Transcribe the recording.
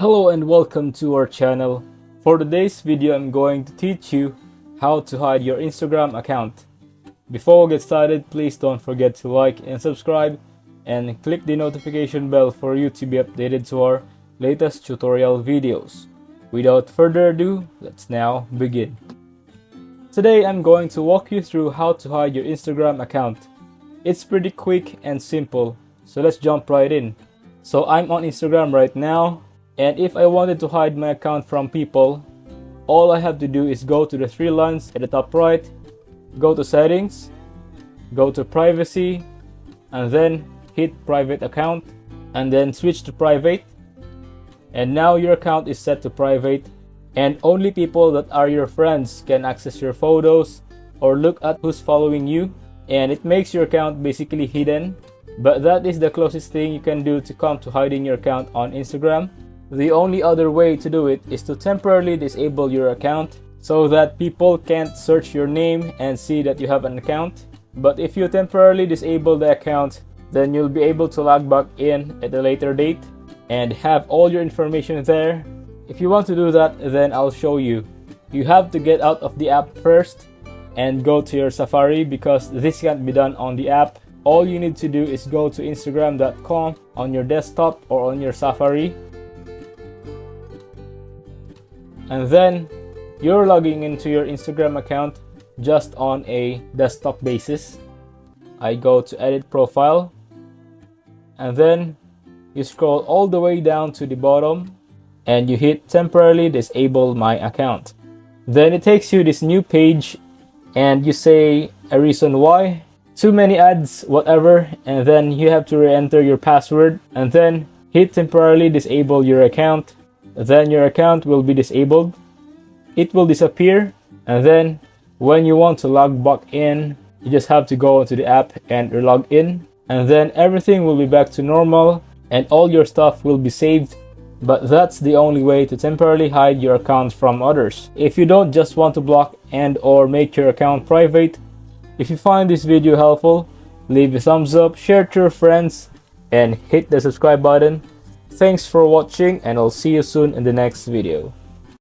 Hello and welcome to our channel. For today's video, I'm going to teach you how to hide your Instagram account. Before we get started, please don't forget to like and subscribe and click the notification bell for you to be updated to our latest tutorial videos. Without further ado, let's now begin. Today, I'm going to walk you through how to hide your Instagram account. It's pretty quick and simple, so let's jump right in. So I'm on Instagram right now. And if I wanted to hide my account from people, all I have to do is go to the three lines at the top right, go to settings, go to privacy, and then hit private account, and then switch to private. And now your account is set to private, and only people that are your friends can access your photos or look at who's following you, and it makes your account basically hidden. But that is the closest thing you can do to come to hiding your account on Instagram. The only other way to do it is to temporarily disable your account so that people can't search your name and see that you have an account. But if you temporarily disable the account, then you'll be able to log back in at a later date and have all your information there. If you want to do that, then I'll show you. You have to get out of the app first and go to your Safari because this can't be done on the app. All you need to do is go to Instagram.com on your desktop or on your Safari. And then you're logging into your Instagram account just on a desktop basis. I go to edit profile, and then you scroll all the way down to the bottom and you hit temporarily disable my account. Then it takes you this new page and you say a reason why, too many ads, whatever, and then you have to re-enter your password and then hit temporarily disable your account. Then your account will be disabled. It will disappear, and then when you want to log back in, you just have to go into the app and log in, and then everything will be back to normal and all your stuff will be saved. But that's the only way to temporarily hide your account from others. If you don't just want to block and or make your account private, if you find this video helpful, leave a thumbs up, share to your friends, and hit the subscribe button. Thanks for watching, and I'll see you soon in the next video.